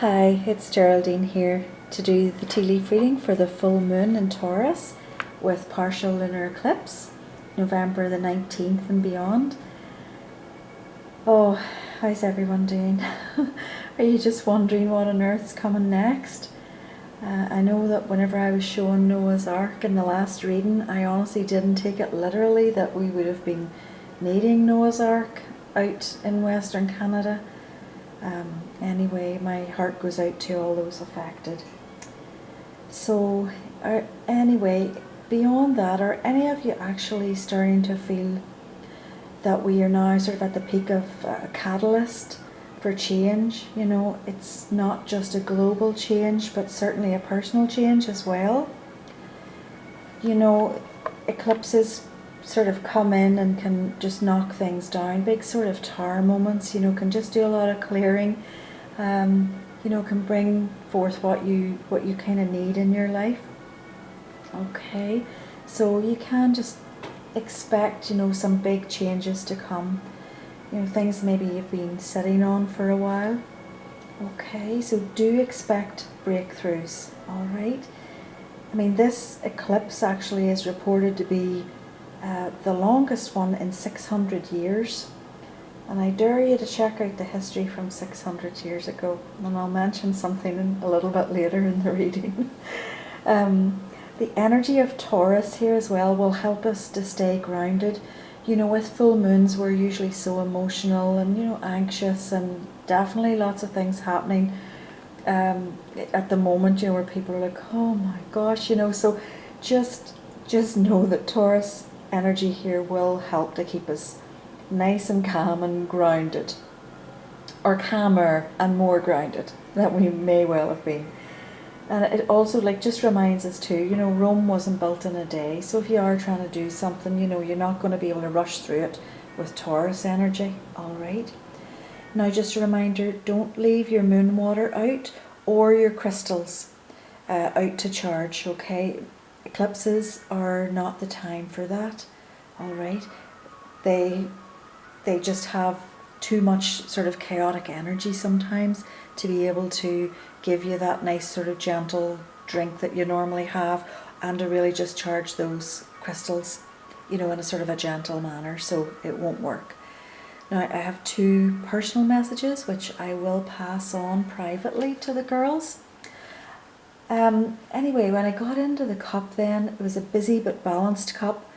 Hi, it's Geraldine here to do the tea leaf reading for the full moon in Taurus with partial lunar eclipse, November the 19th and beyond. Oh, how's everyone doing? Are you just wondering what on earth's coming next? I know that whenever I was showing Noah's Ark in the last reading, I honestly didn't take it literally that we would have been needing Noah's Ark out in Western Canada. Anyway, my heart goes out to all those affected. So, anyway, beyond that, are any of you actually starting to feel that we are now sort of at the peak of a catalyst for change? You know, it's not just a global change, but certainly a personal change as well. You know, eclipses sort of come in and can just knock things down. Big sort of tower moments, you know, can just do a lot of clearing. You know, can bring forth what you kind of need in your life. Okay, so you can just expect, you know, some big changes to come. You know, things maybe you've been sitting on for a while. Okay, so do expect breakthroughs. All right. I mean, this eclipse actually is reported to be the longest one in 600 years. And I dare you to check out the history from 600 years ago. And I'll mention something a little bit later in the reading. The energy of Taurus here as well will help us to stay grounded. You know, with full moons, we're usually so emotional and, you know, anxious, and definitely lots of things happening at the moment, you know, where people are like, oh my gosh, you know. So just know that Taurus energy here will help to keep us nice and calm and grounded, or calmer and more grounded than we may well have been. And it also just reminds us too, you know, Rome wasn't built in a day. So if you are trying to do something, you know, you're not going to be able to rush through it with Taurus energy. All right. Now, just a reminder, don't leave your moon water out or your crystals out to charge. Okay, eclipses are not the time for that. All right. They just have too much sort of chaotic energy sometimes to be able to give you that nice sort of gentle drink that you normally have, and to really just charge those crystals, you know, in a sort of a gentle manner, so it won't work. Now, I have two personal messages which I will pass on privately to the girls. Anyway, when I got into the cup then, it was a busy but balanced cup.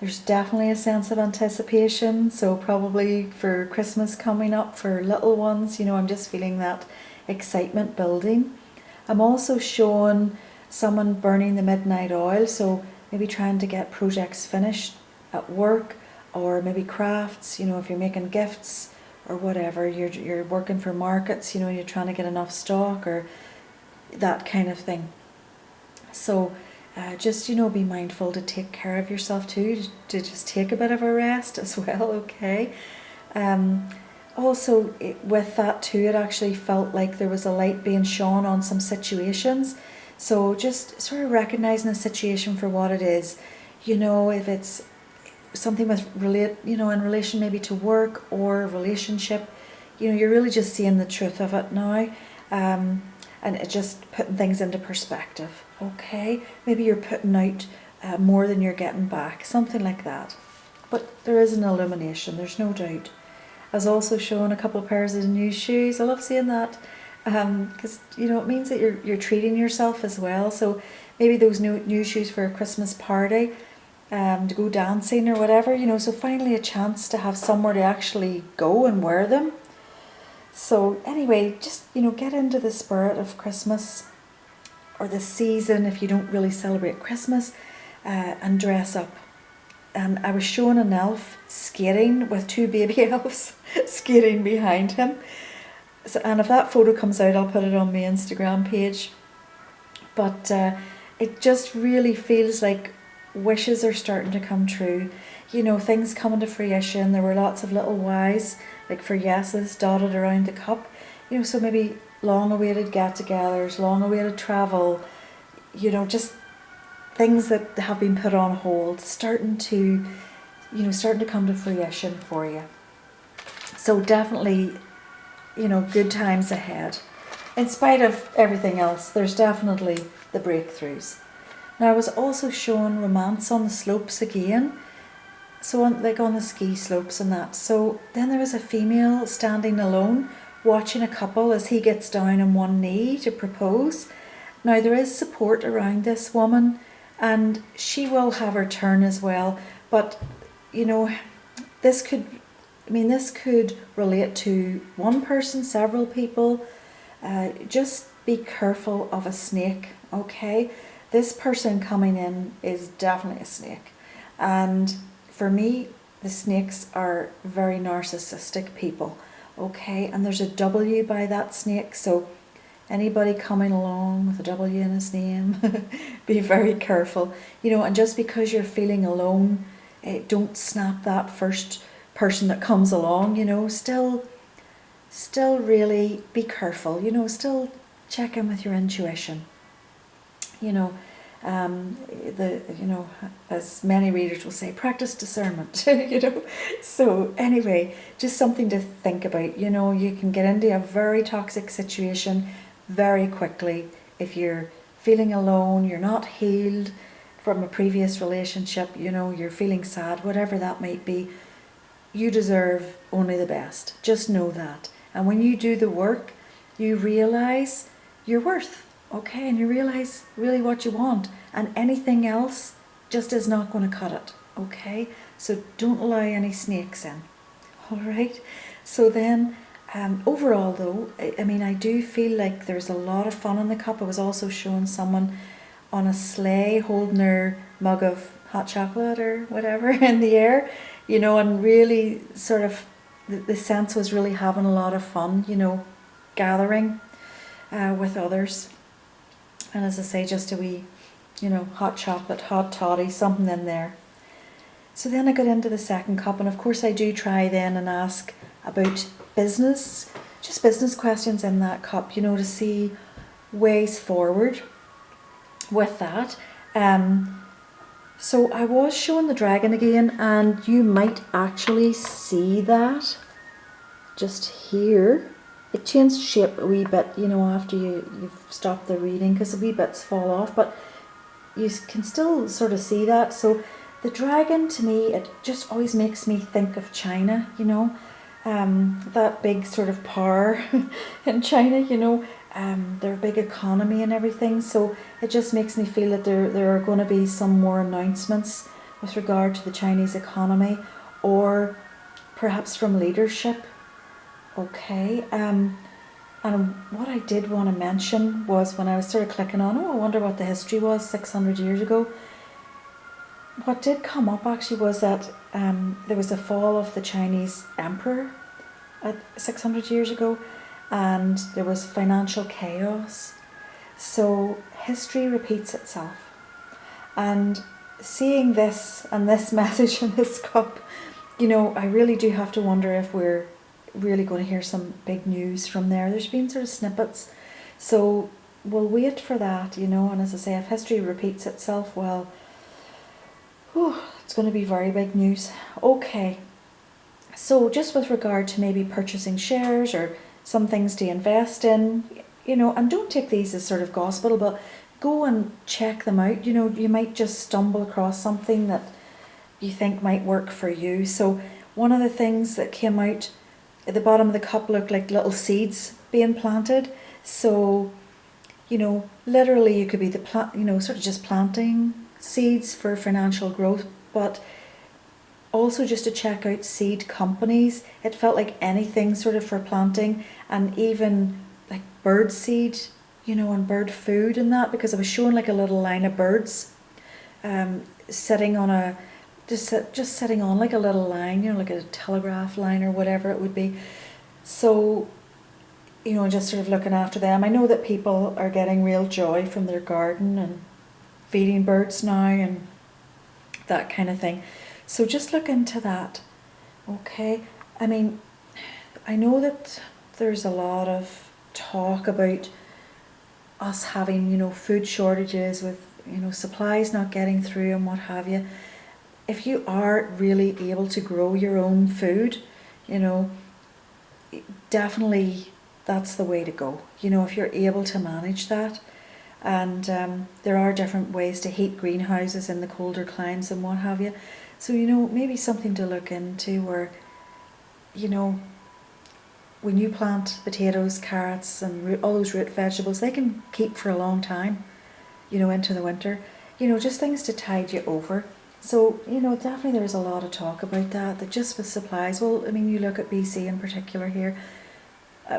There's definitely a sense of anticipation, so probably for Christmas coming up for little ones, you know, I'm just feeling that excitement building. I'm also showing someone burning the midnight oil, so maybe trying to get projects finished at work, or maybe crafts, you know, if you're making gifts or whatever, you're working for markets, you know, you're trying to get enough stock or that kind of thing. So just, you know, be mindful to take care of yourself too, to just take a bit of a rest as well, okay? Also, with that too, it actually felt like there was a light being shone on some situations. So just sort of recognizing a situation for what it is. You know, if it's something with in relation maybe to work or relationship, you know, you're really just seeing the truth of it now. And it just putting things into perspective, okay? Maybe you're putting out more than you're getting back, something like that. But there is an illumination, there's no doubt. I was also showing a couple of pairs of new shoes. I love seeing that, because, you know, it means that you're treating yourself as well. So maybe those new shoes for a Christmas party, to go dancing or whatever, you know, so finally a chance to have somewhere to actually go and wear them. So anyway, just, you know, get into the spirit of Christmas, or the season if you don't really celebrate Christmas, and dress up. And I was showing an elf skating with two baby elves skating behind him. So, and if that photo comes out, I'll put it on my Instagram page. But it just really feels like wishes are starting to come true. You know, things coming to fruition. There were lots of little Y's, like for yeses, dotted around the cup. You know, so maybe long-awaited get-togethers, long-awaited travel, you know, just things that have been put on hold, starting to come to fruition for you. So definitely, you know, good times ahead. in spite of everything else, there's definitely the breakthroughs. Now I was also shown romance on the slopes again, so on the ski slopes and that. So then there was a female standing alone watching a couple as he gets down on one knee to propose. Now there is support around this woman and she will have her turn as well, but you know, this could relate to one person, several people. Just be careful of a snake, okay? This person coming in is definitely a snake. And for me, the snakes are very narcissistic people, okay? And there's a W by that snake, so anybody coming along with a W in his name, be very careful. You know, and just because you're feeling alone, don't snap that first person that comes along, you know. Still really be careful, you know, still check in with your intuition. You know, as many readers will say, practice discernment, you know. So anyway, just something to think about. You know, you can get into a very toxic situation very quickly if you're feeling alone, you're not healed from a previous relationship, you know, you're feeling sad, whatever that might be. You deserve only the best. Just know that. And when you do the work, you realise your worth, okay? And you realise really what you want. And anything else just is not going to cut it, okay? So don't allow any snakes in, all right? So then, overall though, I mean, I do feel like there's a lot of fun in the cup. I was also showing someone on a sleigh holding their mug of hot chocolate or whatever in the air, you know, and really sort of the sense was really having a lot of fun, you know, gathering with others. And as I say, just a wee, you know, hot chocolate, hot toddy, something in there. So then I got into the second cup, and of course I do try then and ask about business, just business questions in that cup, you know, to see ways forward with that. So I was showing the dragon again, and you might actually see that just here. It changed shape a wee bit, you know, after you've stopped the reading, because the wee bits fall off, but you can still sort of see that. So the dragon, to me, it just always makes me think of China, you know, that big sort of power in China, you know, their big economy and everything. So it just makes me feel that there are going to be some more announcements with regard to the Chinese economy, or perhaps from leadership. Okay, and what I did want to mention was when I was sort of clicking on, I wonder what the history was 600 years ago. What did come up actually was that there was a fall of the Chinese emperor at 600 years ago, and there was financial chaos. So history repeats itself. And seeing this and this message in this cup, you know, I really do have to wonder if we're really going to hear some big news from there. There's been sort of snippets, so we'll wait for that, you know. And as I say, if history repeats itself, well, it's going to be very big news. Okay, so just with regard to maybe purchasing shares or some things to invest in, you know, and don't take these as sort of gospel, but go and check them out. You know, you might just stumble across something that you think might work for you. So one of the things that came out at the bottom of the cup looked like little seeds being planted. So, you know, literally you could be sort of just planting seeds for financial growth, but also just to check out seed companies. It felt like anything sort of for planting, and even like bird seed, you know, and bird food and that, because I was showing like a little line of birds sitting on a just sitting on like a little line, you know, like a telegraph line or whatever it would be. So, you know, just sort of looking after them. I know that people are getting real joy from their garden and feeding birds now and that kind of thing. So just look into that, okay? I mean, I know that there's a lot of talk about us having, you know, food shortages with, you know, supplies not getting through and what have you. If you are really able to grow your own food, you know, definitely that's the way to go. You know, if you're able to manage that. And there are different ways to heat greenhouses in the colder climes and what have you. So, you know, maybe something to look into where, you know, when you plant potatoes, carrots and all those root vegetables, they can keep for a long time, you know, into the winter. You know, just things to tide you over. So, you know, definitely there's a lot of talk about that just with supplies. Well, I mean, you look at BC in particular here.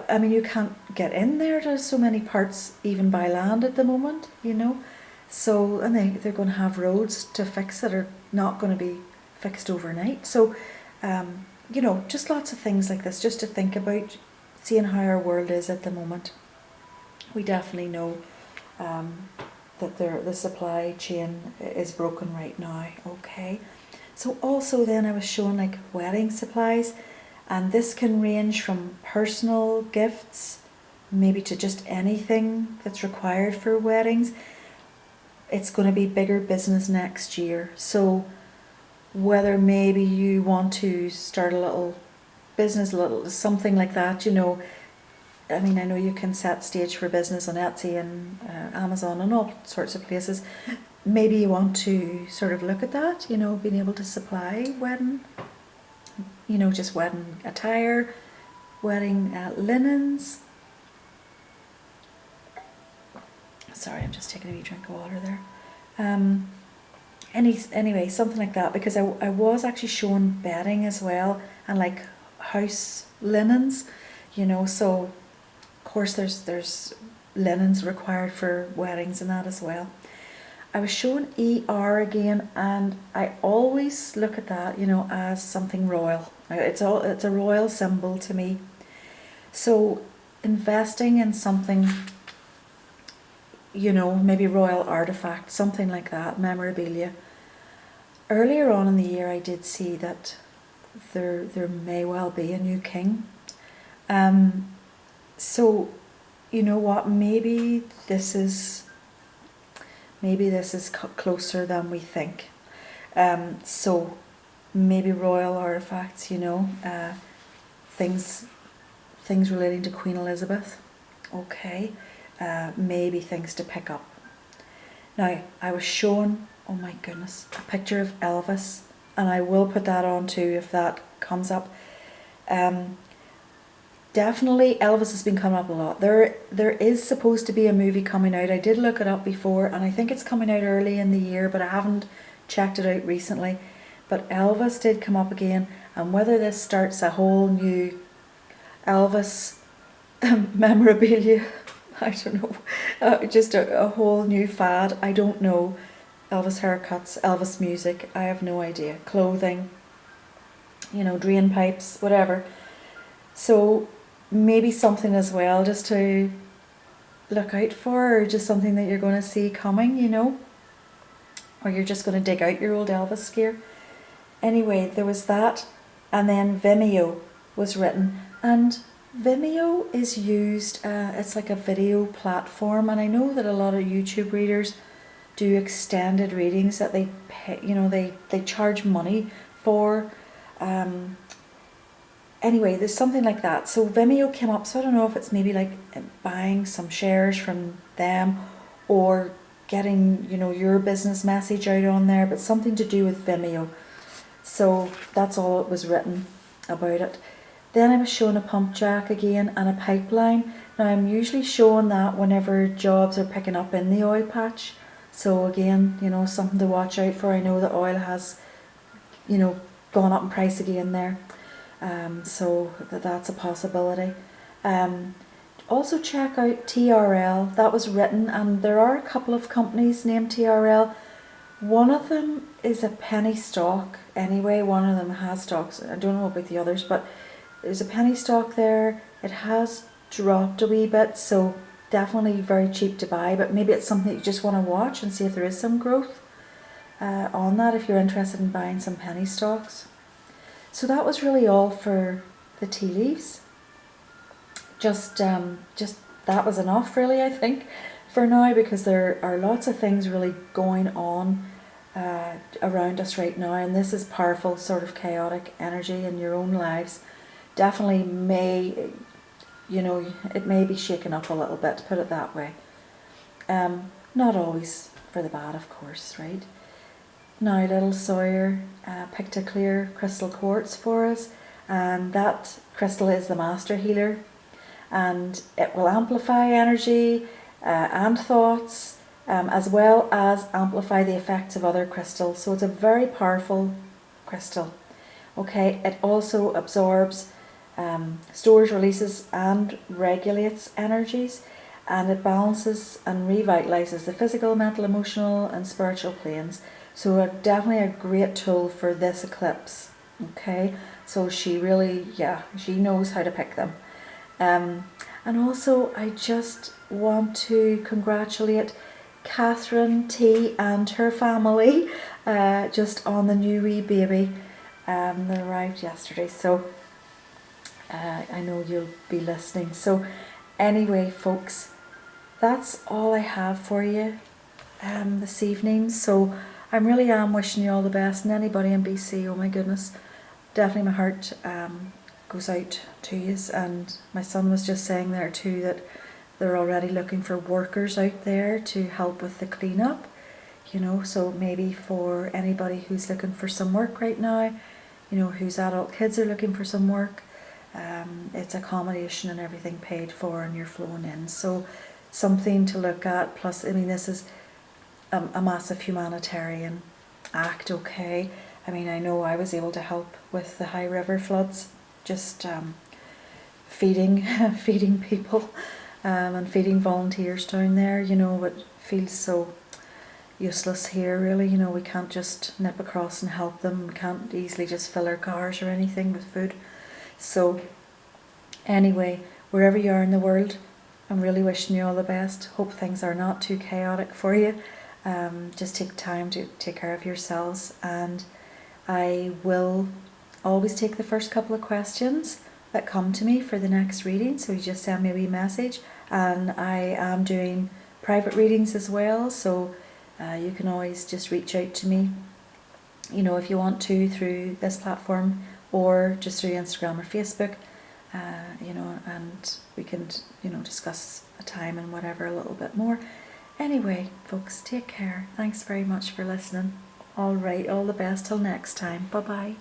I mean, you can't get in there to so many parts even by land at the moment, you know. So, and they're going to have roads to fix that are not going to be fixed overnight. So, you know, just lots of things like this, just to think about, seeing how our world is at the moment. We definitely know that the supply chain is broken right now, okay. So also then I was showing like wedding supplies. And this can range from personal gifts, maybe to just anything that's required for weddings. It's going to be bigger business next year. So whether maybe you want to start a little business, something like that, you know. I mean, I know you can set stage for business on Etsy and Amazon and all sorts of places. Maybe you want to sort of look at that, you know, being able to supply wedding, you know, just wedding attire, wedding linens. Sorry, I'm just taking a wee drink of water there. Anyway, something like that, because I was actually showing bedding as well, and like house linens, you know. So of course there's linens required for weddings and that as well. I was showing ER again, and I always look at that, you know, as something royal. It's a royal symbol to me. So investing in something, you know, maybe royal artifact, something like that, memorabilia. Earlier on in the year, I did see that there may well be a new king. So, you know what? Maybe this is closer than we think. So maybe royal artifacts, you know, things relating to Queen Elizabeth. Okay, maybe things to pick up. Now, I was shown, oh my goodness, a picture of Elvis, and I will put that on too if that comes up. Definitely Elvis has been coming up a lot. There is supposed to be a movie coming out. I did look it up before, and I think it's coming out early in the year, but I haven't checked it out recently. But Elvis did come up again, and whether this starts a whole new Elvis memorabilia, I don't know, just a whole new fad, I don't know. Elvis haircuts, Elvis music, I have no idea. Clothing, you know, drain pipes, whatever. So maybe something as well just to look out for, or just something that you're going to see coming, you know, or you're just going to dig out your old Elvis gear. Anyway, there was that, and then Vimeo was written, and Vimeo is used, it's like a video platform, and I know that a lot of YouTube readers do extended readings that they pay, you know, they charge money for. Anyway, there's something like that. So Vimeo came up, so I don't know if it's maybe like buying some shares from them, or getting, you know, your business message out on there, but something to do with Vimeo. So that's all it was written about it. Then I was showing a pump jack again and a pipeline. Now I'm usually showing that whenever jobs are picking up in the oil patch. So again, you know, something to watch out for. I know that oil has, you know, gone up in price again there. So that's a possibility. Also check out TRL. That was written, and there are a couple of companies named TRL. One of them is a penny stock anyway. One of them has stocks. I don't know about the others, but there's a penny stock there. It has dropped a wee bit, so definitely very cheap to buy, but maybe it's something that you just want to watch and see if there is some growth on that, if you're interested in buying some penny stocks. So that was really all for the tea leaves. Just that was enough really, I think, for now, because there are lots of things really going on around us right now, and this is powerful sort of chaotic energy in your own lives. Definitely may you know, it may be shaken up a little bit, put it that way. Not always for the bad, of course, right? Now little Sawyer picked a clear crystal quartz for us, and that crystal is the master healer, and it will amplify energy and thoughts, as well as amplify the effects of other crystals. So it's a very powerful crystal. Okay, it also absorbs, stores, releases and regulates energies, and it balances and revitalizes the physical, mental, emotional and spiritual planes. So definitely a great tool for this eclipse. Okay, so she really, yeah, she knows how to pick them. And also I just want to congratulate Catherine T and her family just on the new wee baby that arrived yesterday. So I know you'll be listening. So anyway, folks, that's all I have for you this evening. So I really am wishing you all the best, and anybody in BC, oh my goodness, definitely my heart goes out to you. And my son was just saying there too that they're already looking for workers out there to help with the cleanup, you know, so maybe for anybody who's looking for some work right now, you know, whose adult kids are looking for some work, it's accommodation and everything paid for, and you're flown in. So something to look at. Plus, I mean, this is a massive humanitarian act, okay? I mean, I know I was able to help with the high river floods, just feeding people and feeding volunteers down there. You know, it feels so useless here, really. You know, we can't just nip across and help them. We can't easily just fill our cars or anything with food. So anyway, wherever you are in the world, I'm really wishing you all the best. Hope things are not too chaotic for you. Just take time to take care of yourselves, and I will always take the first couple of questions that come to me for the next reading. So you just send me a wee message, and I am doing private readings as well, so you can always just reach out to me, you know, if you want to, through this platform or just through Instagram or Facebook, you know, and we can, you know, discuss a time and whatever a little bit more. Anyway, folks, take care. Thanks very much for listening. All right, all the best till next time. Bye-bye.